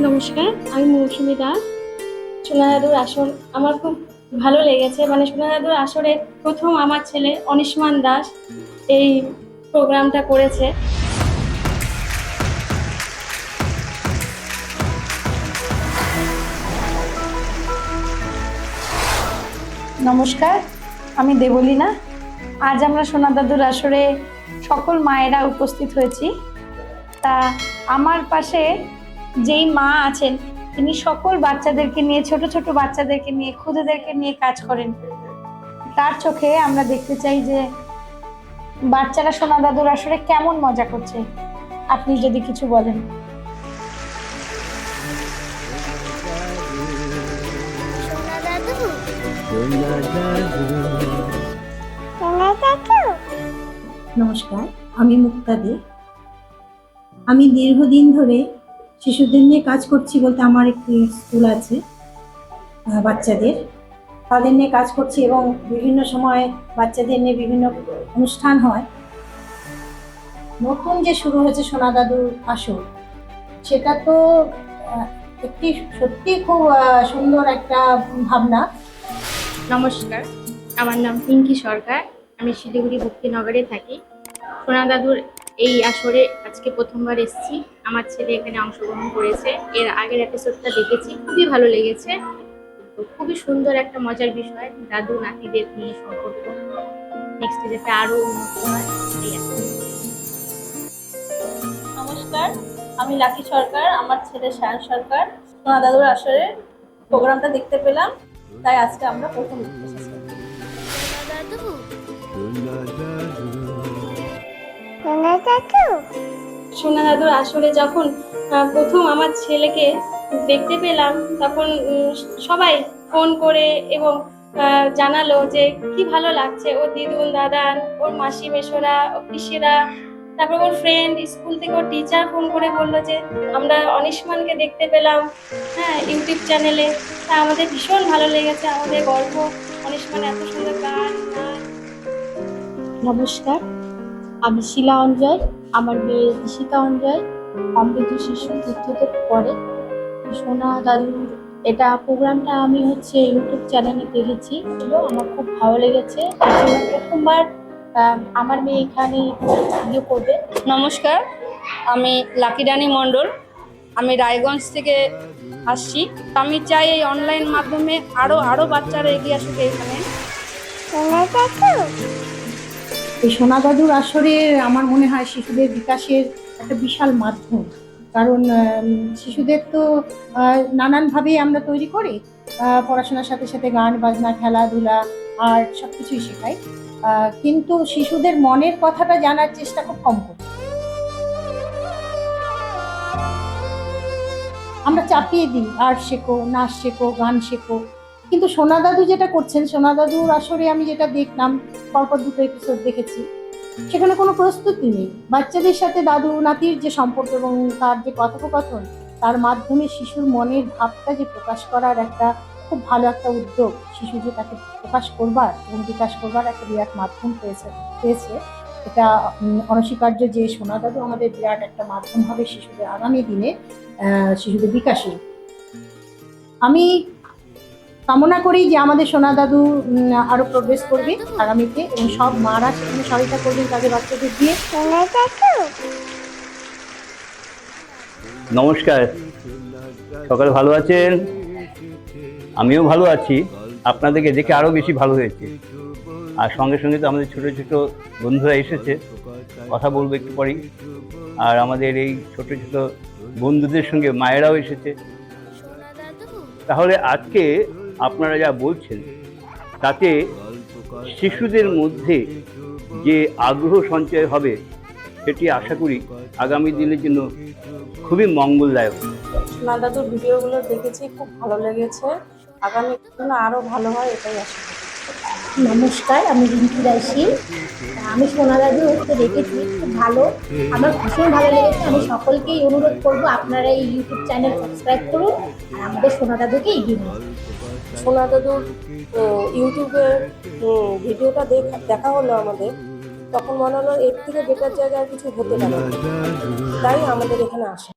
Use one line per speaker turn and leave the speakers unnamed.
নমস্কার, আমি মৌসুমী দাস। সোনা দাদুর আসর আমার খুব ভালো লেগেছে। মানে সোনা দাদুর আসরে প্রথম আমার ছেলে অনিশমান দাস এই প্রোগ্রামটা করেছে।
নমস্কার, আমি দেবলীনা। আজ আমরা সোনা দাদুর আসরে সকল মায়েরা উপস্থিত হয়েছি। তা আমার পাশে যেই মা আছেন তিনি সকল বাচ্চাদেরকে নিয়ে, ছোট ছোট বাচ্চাদেরকে নিয়ে, খুদেদেরকে নিয়ে কাজ করেন। তার চোখে আমরা দেখতে চাই যে বাচ্চারা সোনা দাদুর আসরে কেমন মজা করছে। আপনি যদি কিছু বলেন।
নমস্কার, আমি মুক্তা দে। আমি দীর্ঘদিন ধরে শিশুদের নিয়ে কাজ করছি বলতে আমার একটি স্কুল আছে বাচ্চাদের, তাদের নিয়ে কাজ করছি এবং বিভিন্ন সময় বাচ্চাদের নিয়ে বিভিন্ন অনুষ্ঠান হয়। নতুন যে শুরু হয়েছে সোনা দাদুর আসর, সেটা তো একটি সত্যি খুব সুন্দর একটা ভাবনা।
নমস্কার, আমার নাম পিঙ্কি সরকার। আমি শিলিগুড়ি ভক্তিনগরে থাকি। সোনা দাদুর এই আসরে আজকে প্রথমবার এসেছি। আমার ছেলে এখানে অংশগ্রহণ করেছে। এর আগের এপিসোডটা দেখেছি, খুবই ভালো লেগেছে। তো খুবই সুন্দর একটা মজার বিষয়, দাদু নাতিদের নিয়ে সম্পর্ক। নেক্সট যাতে আরো উন্নত হয় এই আছে।
নমস্কার, আমি লাকি সরকার। আমার ছেলে সায়ন সরকার। সোনা দাদুর আসরে প্রোগ্রামটা দেখতে পেলাম, তাই আজকে আমরা প্রথম এসেছি।
সোনা দাদুর আসরে যখন প্রথম আমার ছেলেকে দেখতে পেলাম, তখন সবাই ফোন করে এবং জানালো যে কি ভালো লাগছে। ওর দিদুন দাদান, ওর মাসি মেশোরা, ওর পিসিরা, তারপর ওর ফ্রেন্ড, স্কুল থেকে ওর টিচার ফোন করে বললো যে আমরা অনিশমানকে দেখতে পেলাম ইউটিউব চ্যানেলে। তা আমাদের ভীষণ ভালো লেগেছে, আমাদের গর্ব। অনিশমান এত সুন্দর গান নাচ।
নমস্কার, আমি শিলা অঞ্জয়। আমার মেয়ে ঈশিতা অঞ্জয় অমৃত শিশু তীর্থতে পড়ে। সোনা দাদুর এটা প্রোগ্রামটা আমি ইউটিউব চ্যানেলে দেখেছি, আমার খুব ভালো লেগেছে। প্রথমবার আমার মেয়ে এখানে করবে।
নমস্কার, আমি লাকি রানী মণ্ডল। আমি রায়গঞ্জ থেকে আসছি। আমি চাই এই অনলাইন মাধ্যমে আরো বাচ্চারা এগিয়ে আসুক এখানে।
এই সোনা দাদুর আসরে আমার মনে হয় শিশুদের বিকাশের একটা বিশাল মাধ্যম। কারণ শিশুদের তো নানানভাবেই আমরা তৈরি করি, পড়াশোনার সাথে সাথে গান বাজনা, খেলাধুলা, আর্ট সব কিছুই শেখাই। কিন্তু শিশুদের মনের কথাটা জানার চেষ্টা খুব কম করি। আমরা চাপিয়ে দিই আর্ট শেখো, নাচ শেখো, গান শেখো। কিন্তু সোনা দাদু যেটা করছেন, সোনা দাদুর আসরে আমি যেটা দেখলাম, পরপর দুটো এপিসোড দেখেছি, সেখানে কোনো প্রস্তুতি নেই। বাচ্চাদের সাথে দাদু নাতির যে সম্পর্ক এবং তার যে কথোপকথন, তার মাধ্যমে শিশুর মনের ভাবটা যে প্রকাশ করার একটা খুব ভালো একটা উদ্যোগ, শিশু যে তাকে প্রকাশ করবার এবং বিকাশ করবার একটা বিরাট মাধ্যম পেয়েছে। এটা অনস্বীকার্য যে সোনা দাদু আমাদের বিরাট একটা মাধ্যম হবে শিশুদের আগামী দিনে শিশুদের বিকাশে। আমি কামনা করি যে আমাদের সোনা দাদু আরো প্রোগ্রেস করবে আগামীতে এবং সব মারা সেখানে সহায়তা করবেন তাদের বাচ্চাদের দিয়ে।
নমস্কার, সকালে ভালো আছেন? আমিও ভালো আছি। আপনাদেরকে দেখে আরও বেশি ভালো হয়েছে। আর সঙ্গে সঙ্গে তো আমাদের ছোট ছোট বন্ধুরা এসেছে, কথা বলবো একটু পরেই। আর আমাদের এই ছোট ছোট বন্ধুদের সঙ্গে মায়েরাও এসেছে। তাহলে আজকে আপনারা যা বলছেন তাতে শিশুদের মধ্যে যে আগ্রহ সঞ্চয় হবে, সেটি আশা করি আগামী দিনের জন্য খুবই মঙ্গলদায়ক।
সোনা দাদুর ভিডিওগুলো দেখেছি, খুব ভালো লেগেছে। আগামী দিনে আরো ভালো হয়, এটাই আশা করি।
নমস্কার, আমি রিঙ্কি রাইশি। আমি সোনা দাদুকে দেখেছি, খুব ভালো, আমার ভীষণ ভালো লেগেছে। আমি সকলকেই অনুরোধ করবো আপনারা এই ইউটিউব চ্যানেল সাবস্ক্রাইব করুন আর আমাদের সোনা দাদুকে এগিয়ে নিন।
সোনা দাদুর ইউটিউবে ভিডিওটা দেখা হলো আমাদের, তখন মনে হলো এর থেকে বেটার জায়গায় কিছু হতে পারে, তাই আমাদের এখানে আসা।